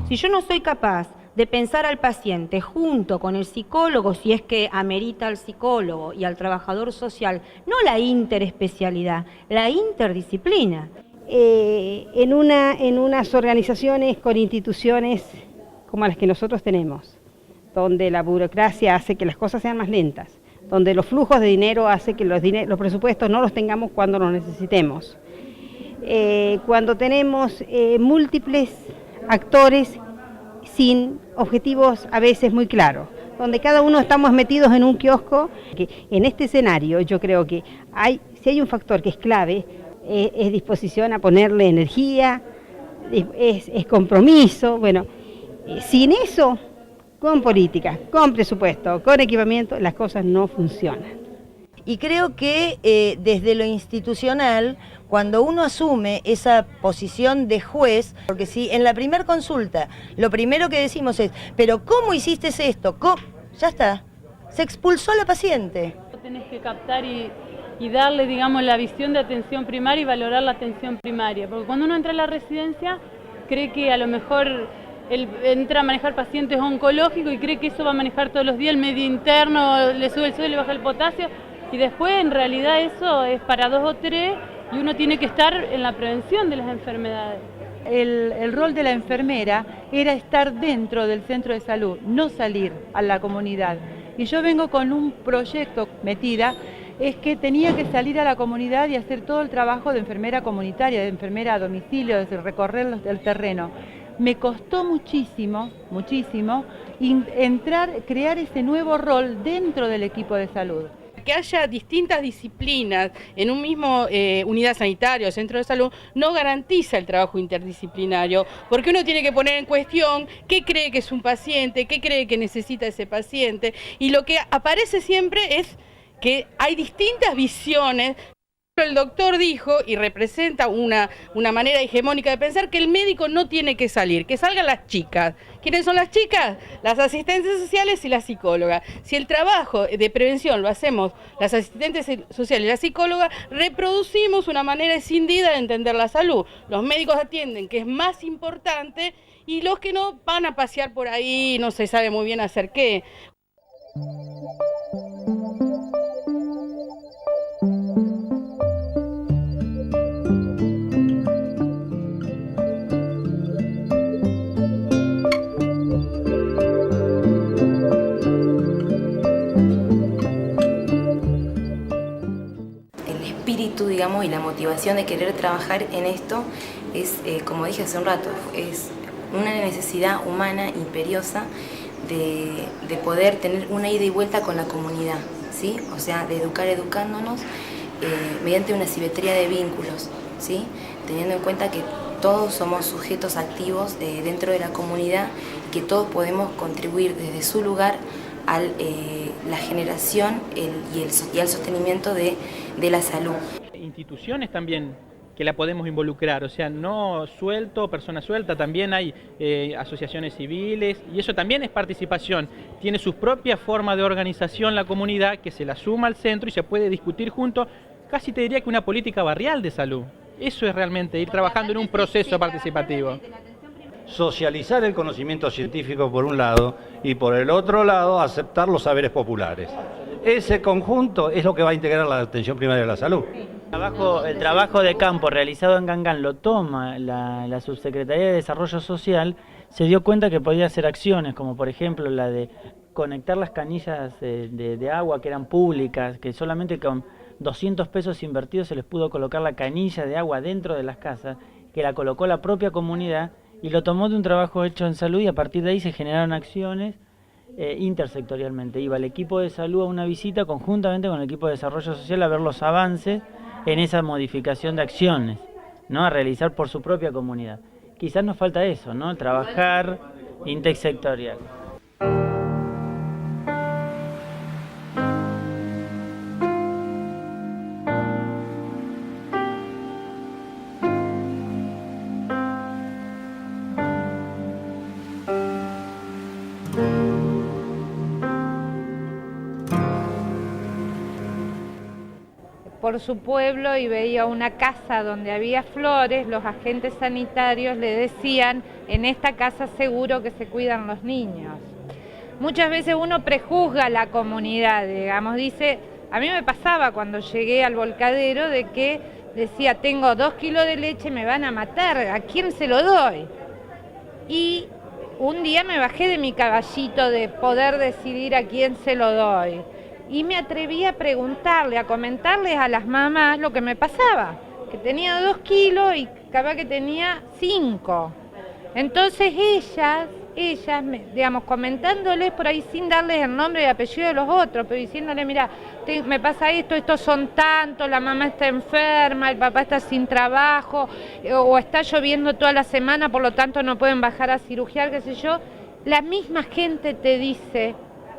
Si yo no soy capaz de pensar al paciente junto con el psicólogo, si es que amerita al psicólogo y al trabajador social, no la interespecialidad, la interdisciplina. En unas organizaciones con instituciones como las que nosotros tenemos, donde la burocracia hace que las cosas sean más lentas, donde los flujos de dinero hacen que los presupuestos no los tengamos cuando los necesitemos, cuando tenemos múltiples actores sin objetivos a veces muy claros, donde cada uno estamos metidos en un kiosco, que en este escenario yo creo que si hay un factor que es clave, es disposición a ponerle energía, es compromiso. Bueno, sin eso, con política, con presupuesto, con equipamiento, las cosas no funcionan. Y creo que desde lo institucional, cuando uno asume esa posición de juez, porque si en la primera consulta lo primero que decimos es, pero ¿cómo hiciste esto? Ya está, se expulsó a la paciente. Tenés que captar y darle, digamos, la visión de atención primaria y valorar la atención primaria, porque cuando uno entra a la residencia cree que a lo mejor él entra a manejar pacientes oncológicos y cree que eso va a manejar todos los días, el medio interno, le sube el sodio, le baja el potasio, y después en realidad eso es para 2 o 3 y uno tiene que estar en la prevención de las enfermedades. El rol de la enfermera era estar dentro del centro de salud, no salir a la comunidad. Y yo vengo con un proyecto metida, es que tenía que salir a la comunidad y hacer todo el trabajo de enfermera comunitaria, de enfermera a domicilio, de recorrer el terreno. Me costó muchísimo, crear ese nuevo rol dentro del equipo de salud. Que haya distintas disciplinas en un mismo unidad sanitaria o centro de salud no garantiza el trabajo interdisciplinario, porque uno tiene que poner en cuestión qué cree que es un paciente, qué cree que necesita ese paciente, y lo que aparece siempre es que hay distintas visiones. El doctor dijo, y representa una manera hegemónica de pensar, que el médico no tiene que salir, que salgan las chicas. ¿Quiénes son las chicas? Las asistentes sociales y las psicólogas. Si el trabajo de prevención lo hacemos las asistentes sociales y la psicóloga, reproducimos una manera escindida de entender la salud. Los médicos atienden, que es más importante, y los que no van a pasear por ahí, no se sabe muy bien hacer qué. Digamos, y la motivación de querer trabajar en esto es, como dije hace un rato, es una necesidad humana imperiosa de poder tener una ida y vuelta con la comunidad, ¿sí? O sea, de educar educándonos mediante una simetría de vínculos, ¿sí? Teniendo en cuenta que todos somos sujetos activos dentro de la comunidad y que todos podemos contribuir desde su lugar a la generación y al sostenimiento de la salud. Instituciones también que la podemos involucrar, o sea, no suelto, persona suelta, también hay asociaciones civiles, y eso también es participación. Tiene su propia forma de organización la comunidad, que se la suma al centro y se puede discutir juntos, casi te diría que una política barrial de salud. Eso es realmente ir trabajando en un proceso participativo. Socializar el conocimiento científico por un lado y por el otro lado aceptar los saberes populares. Ese conjunto es lo que va a integrar la atención primaria de la salud. El trabajo de campo realizado en Gangán lo toma la Subsecretaría de Desarrollo Social, se dio cuenta que podía hacer acciones, como por ejemplo la de conectar las canillas de agua que eran públicas, que solamente con 200 pesos invertidos se les pudo colocar la canilla de agua dentro de las casas, que la colocó la propia comunidad y lo tomó de un trabajo hecho en salud, y a partir de ahí se generaron acciones intersectorialmente. Iba el equipo de salud a una visita conjuntamente con el equipo de desarrollo social a ver los avances en esa modificación de acciones, ¿no? A realizar por su propia comunidad. Quizás nos falta eso, ¿no? Trabajar intersectorial. por su pueblo y veía una casa donde había flores, los agentes sanitarios le decían, en esta casa seguro que se cuidan los niños. Muchas veces uno prejuzga la comunidad, digamos, dice, a mí me pasaba cuando llegué al volcadero de que decía, tengo 2 kilos de leche, me van a matar, ¿a quién se lo doy? Y un día me bajé de mi caballito de poder decidir a quién se lo doy. Y me atreví a preguntarle, a comentarles a las mamás lo que me pasaba, que tenía 2 kilos y capaz que tenía 5. Entonces ellas, digamos, comentándoles por ahí sin darles el nombre y apellido de los otros, pero diciéndole, mira, me pasa esto, estos son tantos, la mamá está enferma, el papá está sin trabajo, o está lloviendo toda la semana, por lo tanto no pueden bajar a cirugiar, qué sé yo, la misma gente te dice,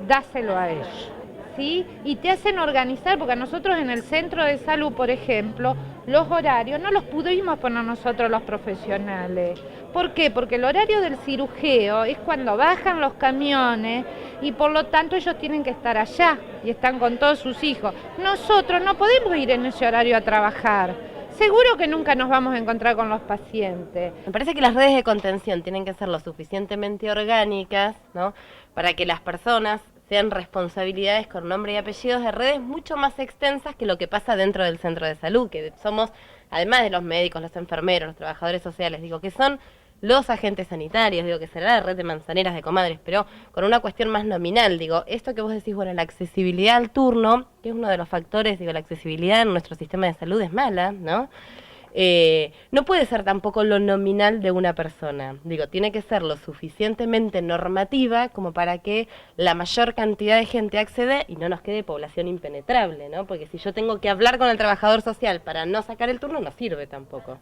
dáselo a ellos. ¿Sí? Y te hacen organizar, porque a nosotros en el centro de salud, por ejemplo, los horarios no los pudimos poner nosotros los profesionales. ¿Por qué? Porque el horario del cirujeo es cuando bajan los camiones y por lo tanto ellos tienen que estar allá y están con todos sus hijos. Nosotros no podemos ir en ese horario a trabajar. Seguro que nunca nos vamos a encontrar con los pacientes. Me parece que las redes de contención tienen que ser lo suficientemente orgánicas, ¿no?, para que las personas sean responsabilidades con nombre y apellidos de redes mucho más extensas que lo que pasa dentro del centro de salud, que somos, además de los médicos, los enfermeros, los trabajadores sociales, digo, que son los agentes sanitarios, digo, que será la red de manzaneras, de comadres, pero con una cuestión más nominal, digo, esto que vos decís, bueno, la accesibilidad al turno, que es uno de los factores, digo, la accesibilidad en nuestro sistema de salud es mala, ¿no? No puede ser tampoco lo nominal de una persona, digo, tiene que ser lo suficientemente normativa como para que la mayor cantidad de gente acceda y no nos quede población impenetrable, ¿no? Porque si yo tengo que hablar con el trabajador social para no sacar el turno, no sirve tampoco.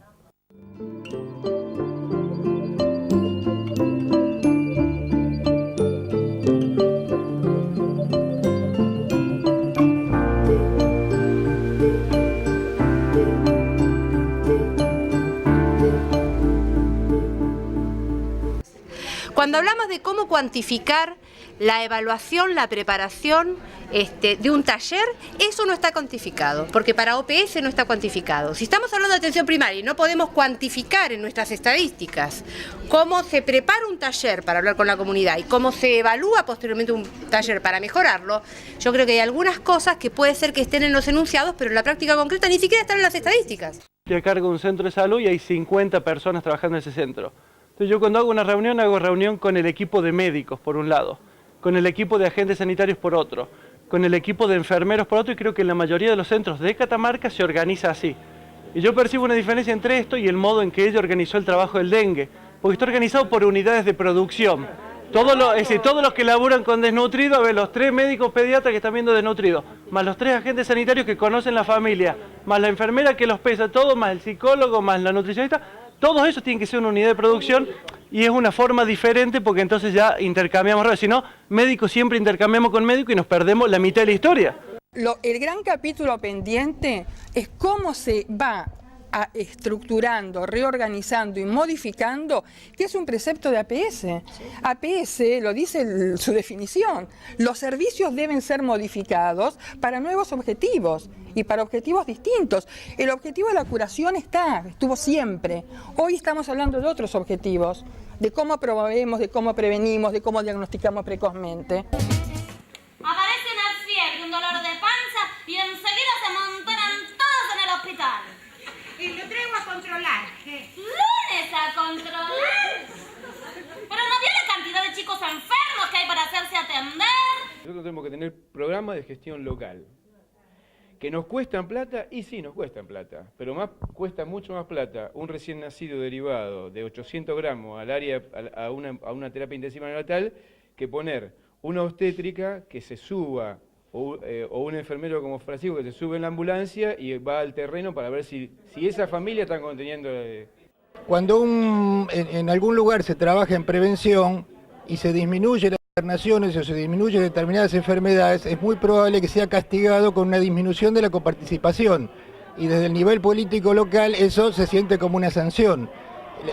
Cuando hablamos de cómo cuantificar la evaluación, la preparación de un taller, eso no está cuantificado, porque para OPS no está cuantificado. Si estamos hablando de atención primaria y no podemos cuantificar en nuestras estadísticas cómo se prepara un taller para hablar con la comunidad y cómo se evalúa posteriormente un taller para mejorarlo, yo creo que hay algunas cosas que puede ser que estén en los enunciados, pero en la práctica concreta ni siquiera están en las estadísticas. Estoy a cargo de un centro de salud y hay 50 personas trabajando en ese centro. Entonces yo cuando hago una reunión, hago reunión con el equipo de médicos por un lado, con el equipo de agentes sanitarios por otro, con el equipo de enfermeros por otro, y creo que en la mayoría de los centros de Catamarca se organiza así. Y yo percibo una diferencia entre esto y el modo en que ella organizó el trabajo del dengue, porque está organizado por unidades de producción. Todos los que laburan con desnutrido, a ver, los 3 médicos pediatras que están viendo desnutrido, más los 3 agentes sanitarios que conocen la familia, más la enfermera que los pesa todo, más el psicólogo, más la nutricionista. Todos esos tienen que ser una unidad de producción y es una forma diferente porque entonces ya intercambiamos roles. Si no, médicos siempre intercambiamos con médicos y nos perdemos la mitad de la historia. El gran capítulo pendiente es cómo se va estructurando, reorganizando y modificando, que es un precepto de APS. APS lo dice su definición. Los servicios deben ser modificados para nuevos objetivos y para objetivos distintos. El objetivo de la curación estuvo siempre. Hoy estamos hablando de otros objetivos, de cómo promovemos, de cómo prevenimos, de cómo diagnosticamos precozmente. Aparece una fiebre, un dolor de panza y enseguida se amontonan todos en el hospital. Y lo traigo a controlar. ¿Lunes a controlar? Pero no vio la cantidad de chicos enfermos que hay para hacerse atender. Nosotros tenemos que tener programas de gestión local. Que nos cuestan plata, y sí, nos cuestan plata, pero cuesta mucho más plata un recién nacido derivado de 800 gramos al área, a una terapia intensiva neonatal, que poner una obstétrica que se suba, o un enfermero como Francisco que se sube en la ambulancia y va al terreno para ver si esa familia está conteniendo. Cuando en algún lugar se trabaja en prevención y se disminuye las internaciones o se disminuyen determinadas enfermedades, es muy probable que sea castigado con una disminución de la coparticipación. Y desde el nivel político local eso se siente como una sanción.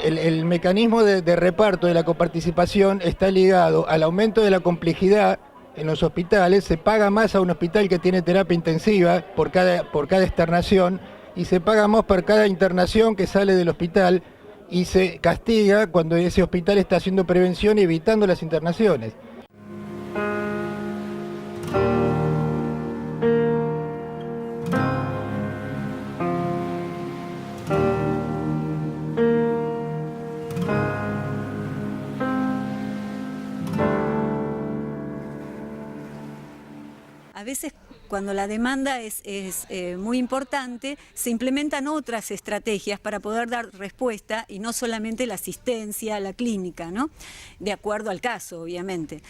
El mecanismo de reparto de la coparticipación está ligado al aumento de la complejidad en los hospitales, se paga más a un hospital que tiene terapia intensiva por cada externación, y se paga más por cada internación que sale del hospital, y se castiga cuando ese hospital está haciendo prevención y evitando las internaciones. A veces cuando la demanda es muy importante, se implementan otras estrategias para poder dar respuesta y no solamente la asistencia, la clínica, ¿no? De acuerdo al caso, obviamente.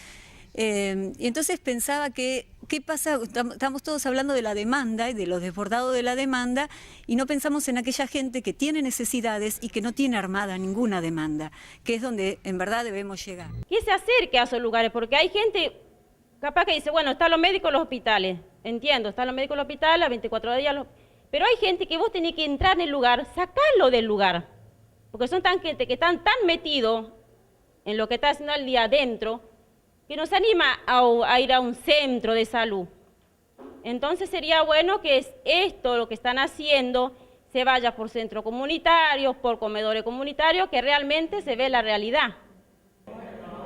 Y entonces pensaba que, ¿qué pasa? Estamos todos hablando de la demanda y de lo desbordado de la demanda y no pensamos en aquella gente que tiene necesidades y que no tiene armada ninguna demanda, que es donde en verdad debemos llegar. ¿Qué se acerque a esos lugares? Porque hay gente capaz que dice, bueno, están los médicos en los hospitales, entiendo, están los médicos en los hospitales, a 24 días, pero hay gente que vos tenés que entrar en el lugar, sacarlo del lugar, porque son tan gente que están tan metidos en lo que está haciendo al día adentro, que nos anima a ir a un centro de salud. Entonces sería bueno que esto, lo que están haciendo, se vaya por centros comunitarios, por comedores comunitarios, que realmente se ve la realidad.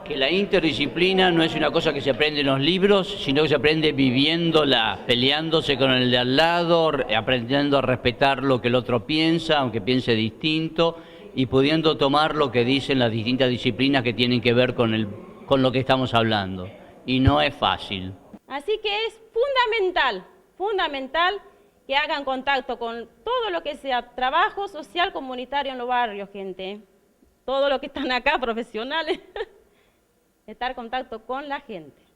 Que la interdisciplina no es una cosa que se aprende en los libros, sino que se aprende viviéndola, peleándose con el de al lado, aprendiendo a respetar lo que el otro piensa, aunque piense distinto, y pudiendo tomar lo que dicen las distintas disciplinas que tienen que ver con lo que estamos hablando. Y no es fácil. Así que es fundamental que hagan contacto con todo lo que sea trabajo social comunitario en los barrios, gente. Todo lo que están acá, profesionales. Estar en contacto con la gente.